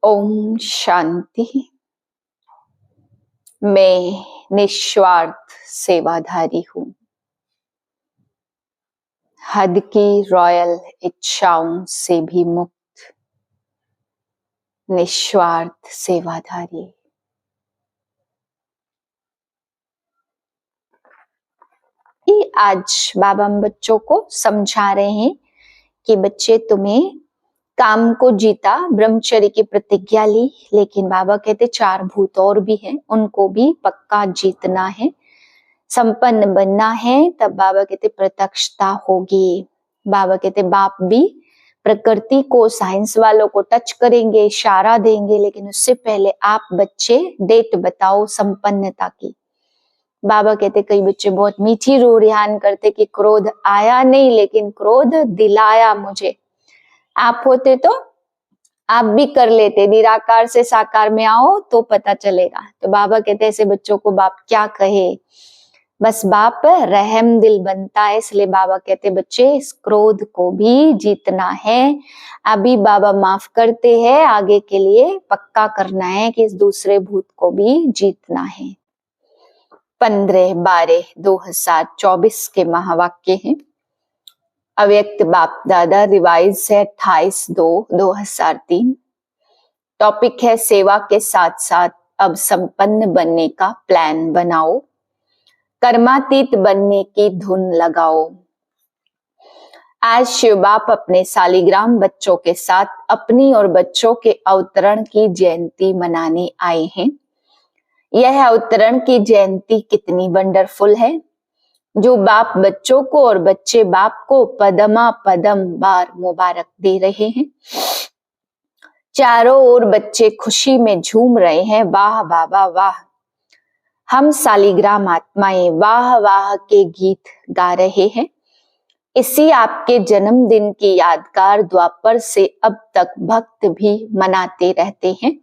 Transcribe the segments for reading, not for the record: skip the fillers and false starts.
ओम शांति। मैं निस्वार्थ सेवाधारी हूँ। हद की रॉयल इच्छाओं से भी मुक्त निस्वार्थ सेवाधारी। आज बाबा हम बच्चों को समझा रहे हैं कि बच्चे तुम्हें काम को जीता, ब्रह्मचर्य की प्रतिज्ञा ली, लेकिन बाबा कहते 4 भूत और भी हैं, उनको भी पक्का जीतना है, संपन्न बनना है। तब बाबा कहते प्रत्यक्षता होगी। बाबा कहते बाप भी प्रकृति को, साइंस वालों को टच करेंगे, इशारा देंगे, लेकिन उससे पहले आप बच्चे डेट बताओ संपन्नता की। बाबा कहते कई बच्चे बहुत मीठी रूरियान करते कि क्रोध आया नहीं, लेकिन क्रोध दिलाया मुझे। आप होते तो आप भी कर लेते, निराकार से साकार में आओ तो पता चलेगा। तो बाबा कहते ऐसे बच्चों को बाप क्या कहे, बस बाप रहम दिल बनता है। इसलिए बाबा कहते बच्चे इस क्रोध को भी जीतना है। अभी बाबा माफ करते हैं, आगे के लिए पक्का करना है कि इस दूसरे भूत को भी जीतना है। 15/12/2024 के महावाक्य हैं। अव्यक्त बाप दादा रिवाइज है 28/2/2003। टॉपिक है सेवा के साथ साथ अब संपन्न बनने का प्लान बनाओ, कर्मातीत बनने की धुन लगाओ। आज शिव बाप अपने सालिग्राम बच्चों के साथ अपनी और बच्चों के अवतरण की जयंती मनाने आए हैं। यह अवतरण की जयंती कितनी वंडरफुल है, जो बाप बच्चों को और बच्चे बाप को पदमा पदम बार मुबारक दे रहे हैं। चारों ओर बच्चे खुशी में झूम रहे हैं। वाह बाबा वाह। हम सालिग्राम आत्माएं वाह वाह के गीत गा रहे हैं। इसी आपके जन्मदिन की यादगार द्वापर से अब तक भक्त भी मनाते रहते हैं।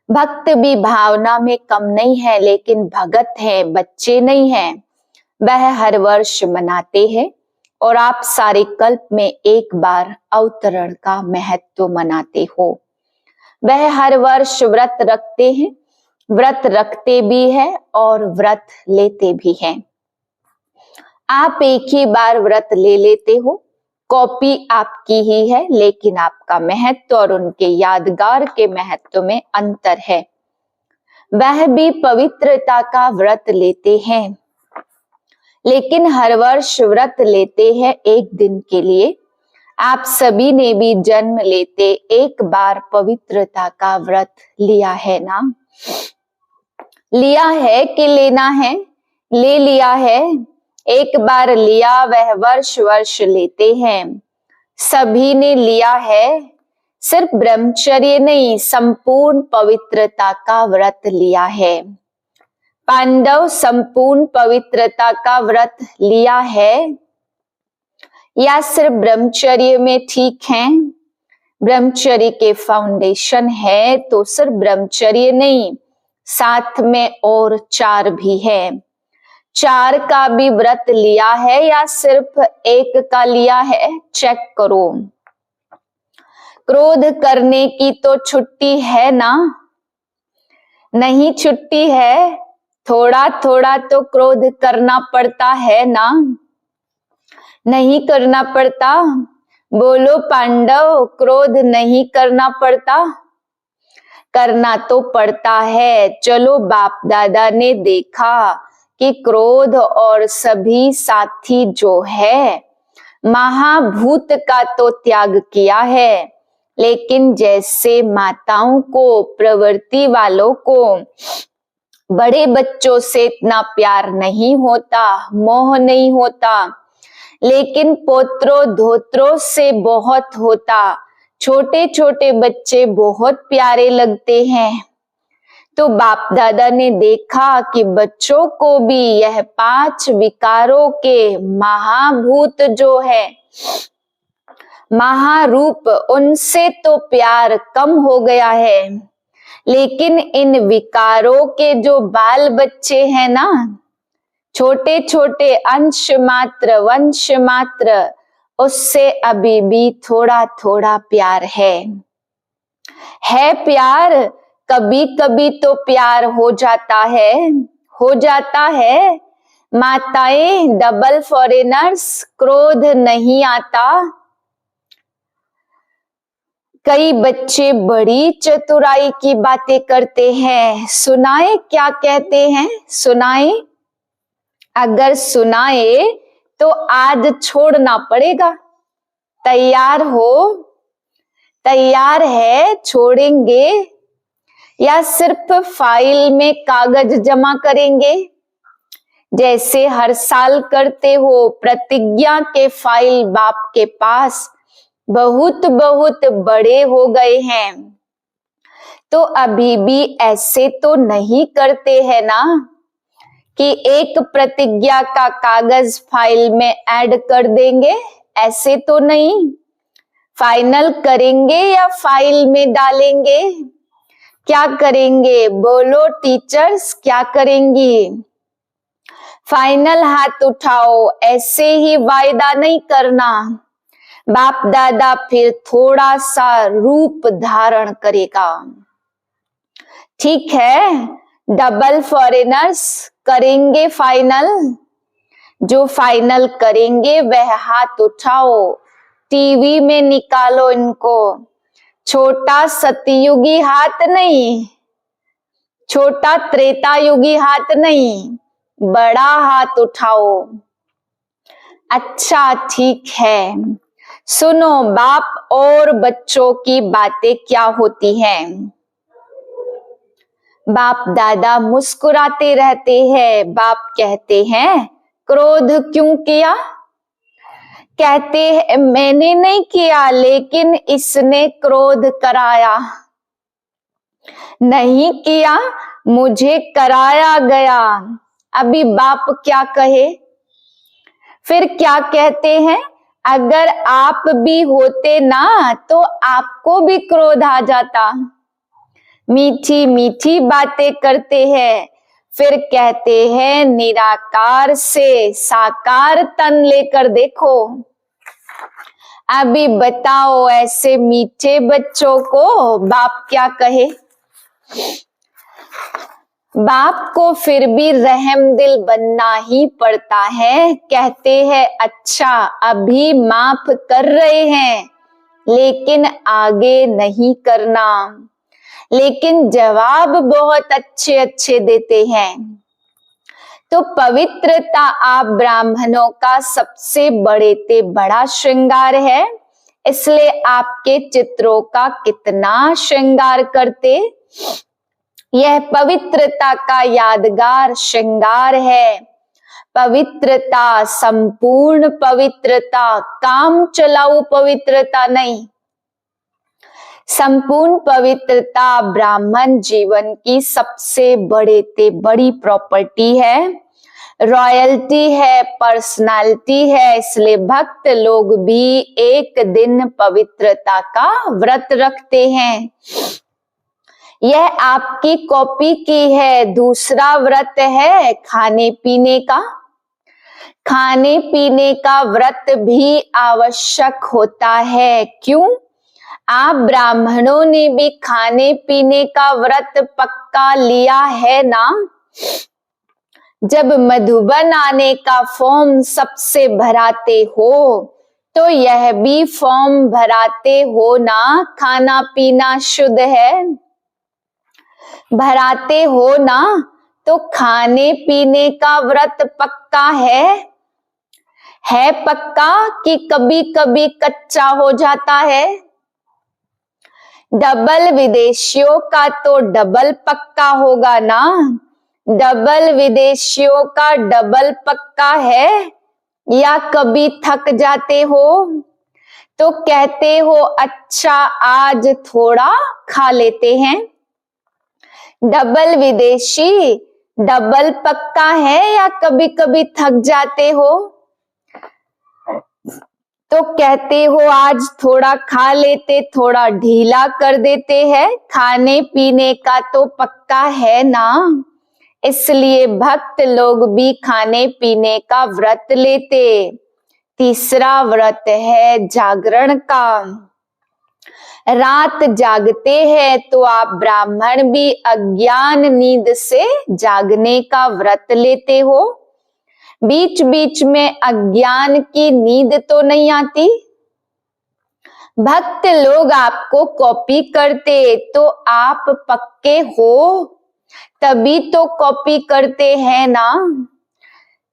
भक्त भी भावना में कम नहीं है, लेकिन भगत है, बच्चे नहीं हैं। वह हर वर्ष मनाते हैं और आप सारे कल्प में एक बार अवतरण का महत्व मनाते हो। वह हर वर्ष व्रत रखते हैं, व्रत रखते भी हैं और व्रत लेते भी हैं। आप एक ही बार व्रत ले लेते हो, कॉपी आपकी ही है, लेकिन आपका महत्व और उनके यादगार के महत्व में अंतर है। वह भी पवित्रता का व्रत लेते हैं, लेकिन हर वर्ष व्रत लेते हैं एक दिन के लिए। आप सभी ने भी जन्म लेते एक बार पवित्रता का व्रत लिया है ना? लिया है कि लेना है? ले लिया है। एक बार लिया, वह वर्ष वर्ष लेते हैं। सभी ने लिया है, सिर्फ ब्रह्मचर्य नहीं, संपूर्ण पवित्रता का व्रत लिया है। पांडव संपूर्ण पवित्रता का व्रत लिया है या सिर्फ ब्रह्मचर्य में ठीक है? ब्रह्मचर्य के फाउंडेशन है तो सिर्फ ब्रह्मचर्य नहीं, साथ में और 4 भी है। 4 का भी व्रत लिया है या सिर्फ 1 का लिया है? चेक करो। क्रोध करने की तो छुट्टी है ना? नहीं छुट्टी है, थोड़ा थोड़ा तो क्रोध करना पड़ता है ना? नहीं करना पड़ता? बोलो पांडव, क्रोध नहीं करना पड़ता? करना तो पड़ता है। चलो बाप दादा ने देखा कि क्रोध और सभी साथी जो है महाभूत का तो त्याग किया है, लेकिन जैसे माताओं को, प्रवृत्ति वालों को बड़े बच्चों से इतना प्यार नहीं होता, मोह नहीं होता, लेकिन पोत्रों धोत्रों से बहुत होता। छोटे छोटे बच्चे बहुत प्यारे लगते हैं। तो बाप दादा ने देखा कि बच्चों को भी यह 5 विकारों के महाभूत जो है, महारूप, उनसे तो प्यार कम हो गया है, लेकिन इन विकारों के जो बाल बच्चे हैं ना, छोटे छोटे अंश मात्र, वंश मात्र, उससे अभी भी थोड़ा थोड़ा प्यार है। है प्यार, कभी कभी तो प्यार हो जाता है। माताएं डबल फॉरेनर्स, क्रोध नहीं आता। कई बच्चे बड़ी चतुराई की बातें करते हैं, सुनाए क्या कहते हैं, सुनाए। अगर सुनाए तो आज छोड़ना पड़ेगा। तैयार हो, तैयार है, छोड़ेंगे या सिर्फ फाइल में कागज जमा करेंगे? जैसे हर साल करते हो, प्रतिज्ञा के फाइल बाप के पास बहुत बहुत बड़े हो गए हैं, तो अभी भी ऐसे तो नहीं करते हैं ना कि एक प्रतिज्ञा का कागज फाइल में ऐड कर देंगे? ऐसे तो नहीं। फाइनल करेंगे या फाइल में डालेंगे? क्या करेंगे बोलो टीचर्स, क्या करेंगी? फाइनल हाथ उठाओ, ऐसे ही वायदा नहीं करना। बाप दादा फिर थोड़ा सा रूप धारण करेगा। ठीक है, डबल फॉरेनर्स करेंगे फाइनल। जो फाइनल करेंगे वह हाथ उठाओ, टीवी में निकालो इनको। छोटा सतयुगी हाथ नहीं, छोटा त्रेतायुगी हाथ नहीं, बड़ा हाथ उठाओ। अच्छा ठीक है, सुनो बाप और बच्चों की बातें क्या होती हैं। बाप दादा मुस्कुराते रहते हैं। बाप कहते हैं क्रोध क्यों किया? कहते हैं मैंने नहीं किया, लेकिन इसने क्रोध कराया। नहीं किया, मुझे कराया गया। अभी बाप क्या कहे? फिर क्या कहते हैं? अगर आप भी होते ना तो आपको भी क्रोध आ जाता। मीठी मीठी बातें करते हैं, फिर कहते हैं निराकार से साकार तन लेकर देखो। अभी बताओ ऐसे मीठे बच्चों को बाप क्या कहे? बाप को फिर भी रहम दिल बनना ही पड़ता है। कहते हैं अच्छा अभी माफ कर रहे हैं, लेकिन आगे नहीं करना। लेकिन जवाब बहुत अच्छे अच्छे देते हैं। तो पवित्रता आप ब्राह्मणों का सबसे बड़े ते बड़ा श्रृंगार है, इसलिए आपके चित्रों का कितना श्रृंगार करते। यह पवित्रता का यादगार श्रृंगार है। पवित्रता, संपूर्ण पवित्रता, काम चलाऊ पवित्रता नहीं। संपूर्ण पवित्रता ब्राह्मण जीवन की सबसे बड़े ते बड़ी प्रॉपर्टी है, रॉयल्टी है, पर्सनालिटी है। इसलिए भक्त लोग भी एक दिन पवित्रता का व्रत रखते हैं। यह आपकी कॉपी की है। दूसरा व्रत है खाने पीने का। खाने पीने का व्रत भी आवश्यक होता है। क्यों? आप ब्राह्मणों ने भी खाने पीने का व्रत पक्का लिया है ना। जब मधुबन आने का फॉर्म सबसे भराते हो तो यह भी फॉर्म भराते हो ना। खाना पीना शुद्ध है, भराते हो ना। तो खाने पीने का व्रत पक्का है पक्का कि कभी कभी कच्चा हो जाता है। डबल विदेशियों का तो डबल पक्का होगा ना। डबल विदेशियों का डबल पक्का है या कभी थक जाते हो तो कहते हो अच्छा आज थोड़ा खा लेते हैं। डबल विदेशी डबल पक्का है या कभी कभी थक जाते हो तो कहते हो आज थोड़ा खा लेते, थोड़ा ढीला कर देते हैं। खाने पीने का तो पक्का है ना। इसलिए भक्त लोग भी खाने पीने का व्रत लेते। तीसरा व्रत है जागरण का। रात जागते हैं तो आप ब्राह्मण भी अज्ञान नींद से जागने का व्रत लेते हो। बीच बीच में अज्ञान की नींद तो नहीं आती? भक्त लोग आपको कॉपी करते तो आप पक्के हो, तभी तो कॉपी करते हैं ना।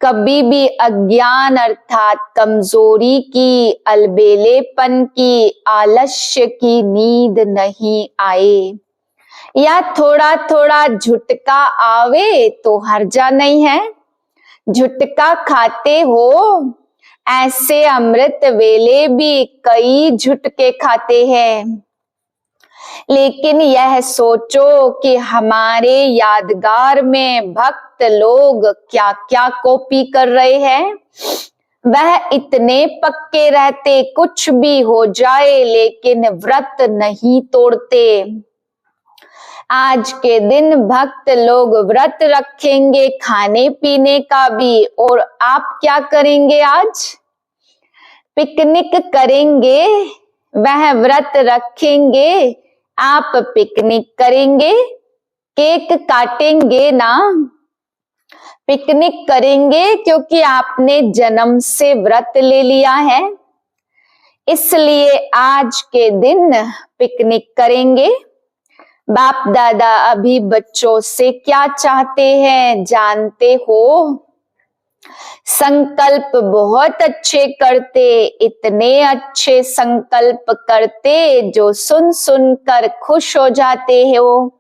कभी भी अज्ञान अर्थात कमजोरी की, अलबेलेपन की, आलस्य की नींद नहीं आए, या थोड़ा थोड़ा झुटका आवे तो हर्जा नहीं है। झुटका खाते हो, ऐसे अमृत वेले भी कई झुटके खाते हैं। लेकिन यह सोचो कि हमारे यादगार में भक्त लोग क्या क्या कॉपी कर रहे हैं। वह इतने पक्के रहते कुछ भी हो जाए, लेकिन व्रत नहीं तोड़ते। आज के दिन भक्त लोग व्रत रखेंगे खाने पीने का भी, और आप क्या करेंगे? आज पिकनिक करेंगे। वह व्रत रखेंगे, आप पिकनिक करेंगे, केक काटेंगे ना। पिकनिक करेंगे क्योंकि आपने जन्म से व्रत ले लिया है, इसलिए आज के दिन पिकनिक करेंगे। बाप दादा अभी बच्चों से क्या चाहते हैं जानते हो? संकल्प बहुत अच्छे करते, इतने अच्छे संकल्प करते जो सुन सुन कर खुश हो जाते हो।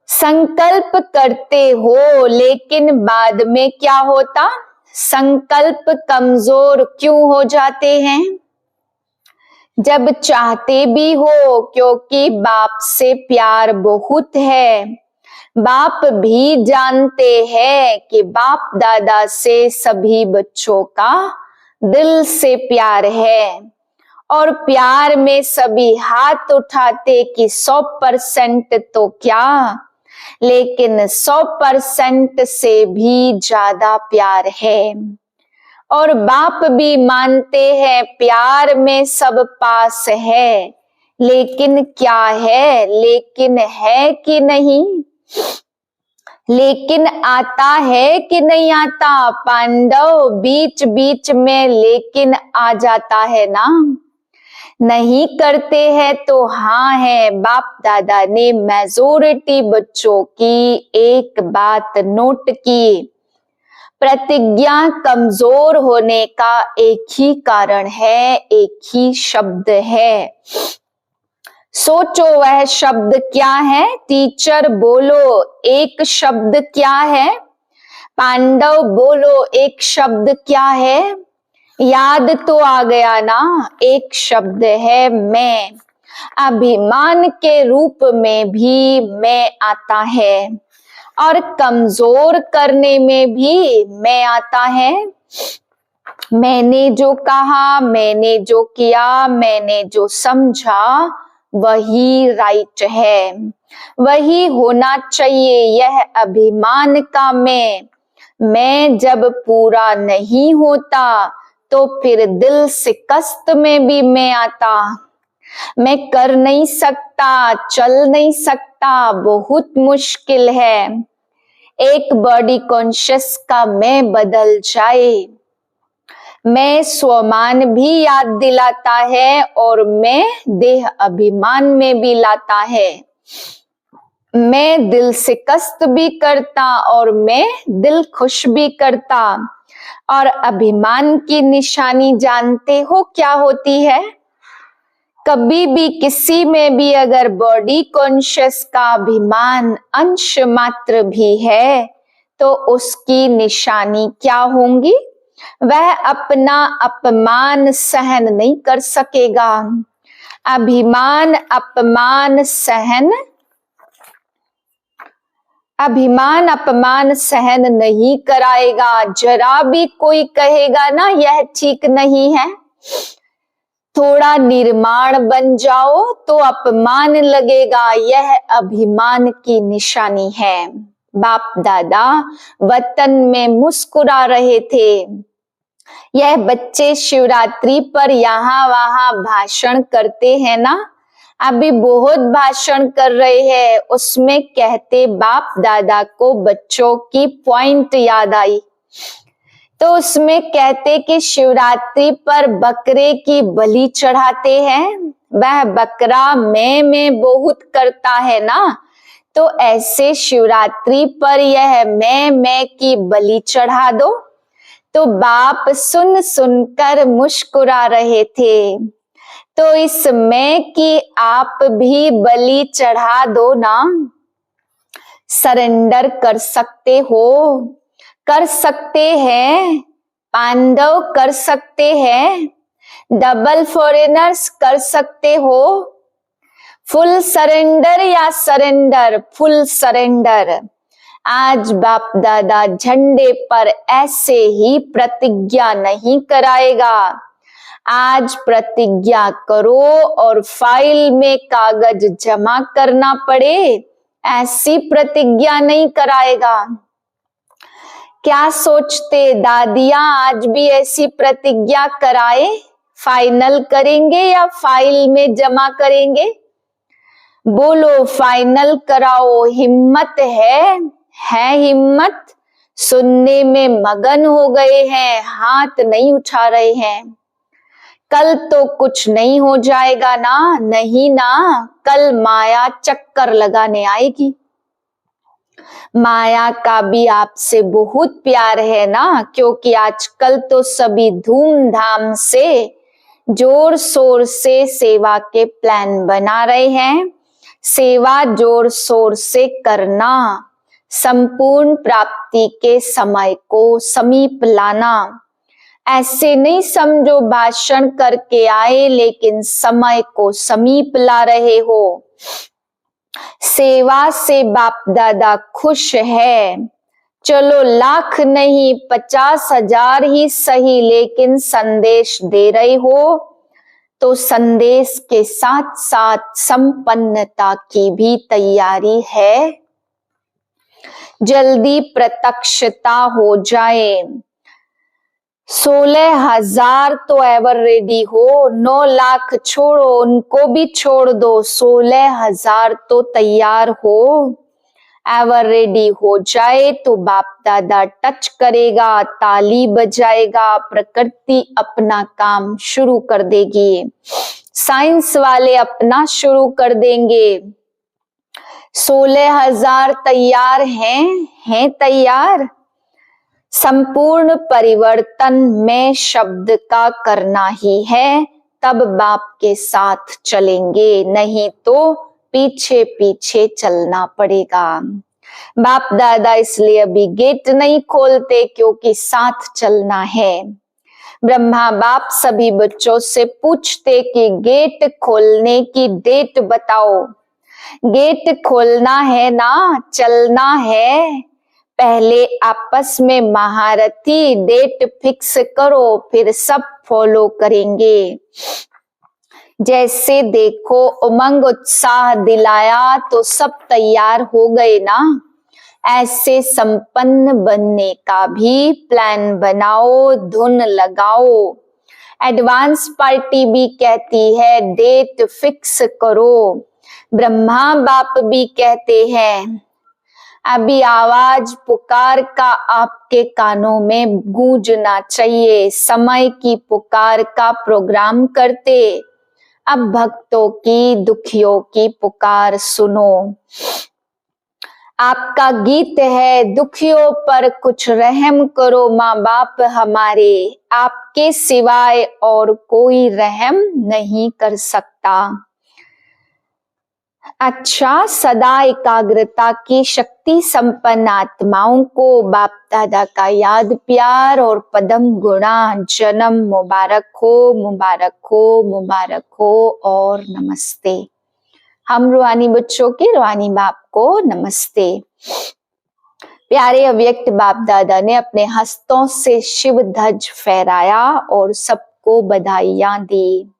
संकल्प करते हो, लेकिन बाद में क्या होता? संकल्प कमजोर क्यों हो जाते हैं? जब चाहते भी हो, क्योंकि बाप से प्यार बहुत है। बाप भी जानते हैं कि बाप दादा से सभी बच्चों का दिल से प्यार है, और प्यार में सभी हाथ उठाते कि 100% तो क्या, लेकिन 100% से भी ज्यादा प्यार है। और बाप भी मानते हैं प्यार में सब पास है, लेकिन क्या है? लेकिन है कि नहीं? लेकिन आता है कि नहीं आता? पांडव बीच बीच में लेकिन आ जाता है ना। नहीं करते हैं तो हाँ है। बाप दादा ने मेजॉरिटी बच्चों की एक बात नोट की, प्रतिज्ञा कमजोर होने का एक ही कारण है, एक ही शब्द है। सोचो वह शब्द क्या है? टीचर बोलो एक शब्द क्या है? पांडव बोलो एक शब्द क्या है? याद तो आ गया ना? एक शब्द है मैं। अभिमान के रूप में भी मैं आता है, और कमजोर करने में भी मैं आता है। मैंने जो कहा, मैंने जो किया, मैंने जो समझा, वही राइट है, वही होना चाहिए। यह अभिमान का मैं जब पूरा नहीं होता तो फिर दिल से कष्ट में भी मैं आता। मैं कर नहीं सकता, चल नहीं सकता, बहुत मुश्किल है। एक बॉडी कॉन्शियस का मैं बदल जाए, मैं स्वमान भी याद दिलाता है, और मैं देह अभिमान में भी लाता है। मैं दिल से कष्ट भी करता और मैं दिल खुश भी करता। और अभिमान की निशानी जानते हो क्या होती है? कभी भी किसी में भी अगर बॉडी कॉन्शियस का अभिमान अंश मात्र भी है तो उसकी निशानी क्या होंगी? वह अपना अपमान सहन नहीं कर सकेगा। अभिमान अपमान सहन नहीं कराएगा। जरा भी कोई कहेगा ना यह ठीक नहीं है, थोड़ा निर्माण बन जाओ तो अपमान लगेगा। यह अभिमान की निशानी है। बाप दादा वतन में मुस्कुरा रहे थे। यह बच्चे शिवरात्रि पर यहाँ वहां भाषण करते हैं ना, अभी बहुत भाषण कर रहे हैं, उसमें कहते बाप दादा को बच्चों की पॉइंट याद आई। तो उसमें कहते कि शिवरात्रि पर बकरे की बलि चढ़ाते हैं, वह बकरा मैं बहुत करता है ना, तो ऐसे शिवरात्रि पर यह मैं की बलि चढ़ा दो। तो बाप सुन सुनकर मुस्कुरा रहे थे। तो इस मैं की आप भी बलि चढ़ा दो ना, सरेंडर कर सकते हो, कर सकते हैं, पांडव कर सकते हैं, डबल फॉरेनर्स कर सकते हो, फुल सरेंडर या सरेंडर, फुल सरेंडर। आज बाप दादा झंडे पर ऐसे ही प्रतिज्ञा नहीं कराएगा। आज प्रतिज्ञा करो और फाइल में कागज जमा करना पड़े, ऐसी प्रतिज्ञा नहीं कराएगा। क्या सोचते दादियां आज भी ऐसी प्रतिज्ञा कराए? फाइनल करेंगे या फाइल में जमा करेंगे? बोलो फाइनल कराओ। हिम्मत है हिम्मत? सुनने में मगन हो गए हैं, हाथ नहीं उठा रहे हैं। कल तो कुछ नहीं हो जाएगा ना? नहीं ना, कल माया चक्कर लगाने आएगी। माया का भी आपसे बहुत प्यार है ना, क्योंकि आजकल तो सभी धूमधाम से जोर शोर से सेवा के प्लान बना रहे हैं। सेवा जोर शोर से करना, संपूर्ण प्राप्ति के समय को समीप लाना। ऐसे नहीं समझो भाषण करके आए लेकिन समय को समीप ला रहे हो। सेवा से बाप दादा खुश है। चलो लाख नहीं 50,000 ही सही, लेकिन संदेश दे रहे हो तो संदेश के साथ साथ संपन्नता की भी तैयारी है। जल्दी प्रत्यक्षता हो जाए। 16,000 तो एवर रेडी हो, 9 लाख छोड़ो, उनको भी छोड़ दो, 16,000 तो तैयार हो। एवर रेडी हो जाए तो बाप दादा टच करेगा, ताली बजाएगा, प्रकृति अपना काम शुरू कर देगी, साइंस वाले अपना शुरू कर देंगे। 16,000 तैयार हैं तैयार। संपूर्ण परिवर्तन में शब्द का करना ही है, तब बाप के साथ चलेंगे, नहीं तो पीछे पीछे चलना पड़ेगा। बाप दादा इसलिए अभी गेट नहीं खोलते क्योंकि साथ चलना है। ब्रह्मा बाप सभी बच्चों से पूछते कि गेट खोलने की डेट बताओ। गेट खोलना है ना, चलना है। पहले आपस में महारथी डेट फिक्स करो, फिर सब फॉलो करेंगे। जैसे देखो उमंग उत्साह दिलाया तो सब तैयार हो गए ना, ऐसे संपन्न बनने का भी प्लान बनाओ, धुन लगाओ। एडवांस पार्टी भी कहती है डेट फिक्स करो। ब्रह्मा बाप भी कहते हैं अभी आवाज पुकार का आपके कानों में गूंजना चाहिए। समय की पुकार का प्रोग्राम करते, अब भक्तों की दुखियों की पुकार सुनो। आपका गीत है दुखियों पर कुछ रहम करो माँ बाप हमारे, आपके सिवाय और कोई रहम नहीं कर सकता। अच्छा, सदा एकाग्रता की शक्ति संपन्न आत्माओं को बाप दादा का याद प्यार और पदम गुणा जन्म मुबारक हो, मुबारक हो, मुबारक हो और नमस्ते। हम रूहानी बच्चों के रूहानी बाप को नमस्ते। प्यारे अव्यक्त बाप दादा ने अपने हस्तों से शिव ध्वज फहराया और सबको बधाइयां दी।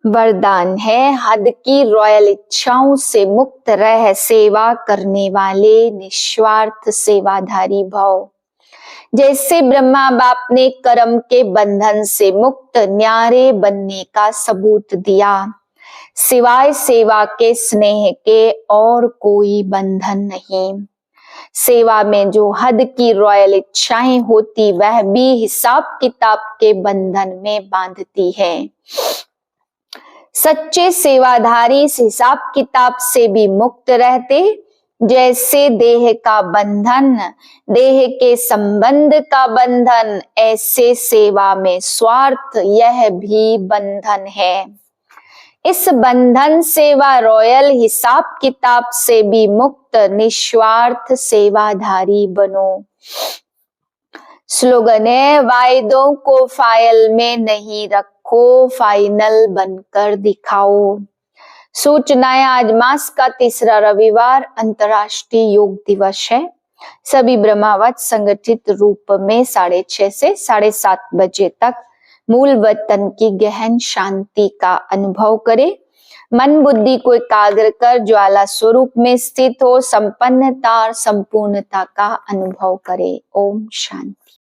वरदान है हद की रॉयल इच्छाओं से मुक्त रह, सेवा करने वाले निस्वार्थ सेवाधारी भव। जैसे ब्रह्मा बाप ने कर्म के बंधन से मुक्त न्यारे बनने का सबूत दिया, सिवाय सेवा के स्नेह के और कोई बंधन नहीं। सेवा में जो हद की रॉयल इच्छाएं होती वह भी हिसाब किताब के बंधन में बांधती है। सच्चे सेवाधारी इस हिसाब किताब से भी मुक्त रहते। जैसे देह का बंधन, देह के संबंध का बंधन, ऐसे सेवा में स्वार्थ यह भी बंधन है। इस बंधन सेवा रॉयल हिसाब किताब से भी मुक्त निस्वार्थ सेवाधारी बनो। स्लोगन है, वायदों को फाइल में नहीं रखो, फाइनल बनकर दिखाओ। सूचनाएं, आज मास का तीसरा रविवार अंतर्राष्ट्रीय योग दिवस है। सभी ब्रह्मावत संगठित रूप में 6:30 से 7:30 बजे तक मूल वतन की गहन शांति का अनुभव करें। मन बुद्धि को एकाग्र कर ज्वाला स्वरूप में स्थित हो संपन्नता और संपूर्णता का अनुभव करें। ओम शांति।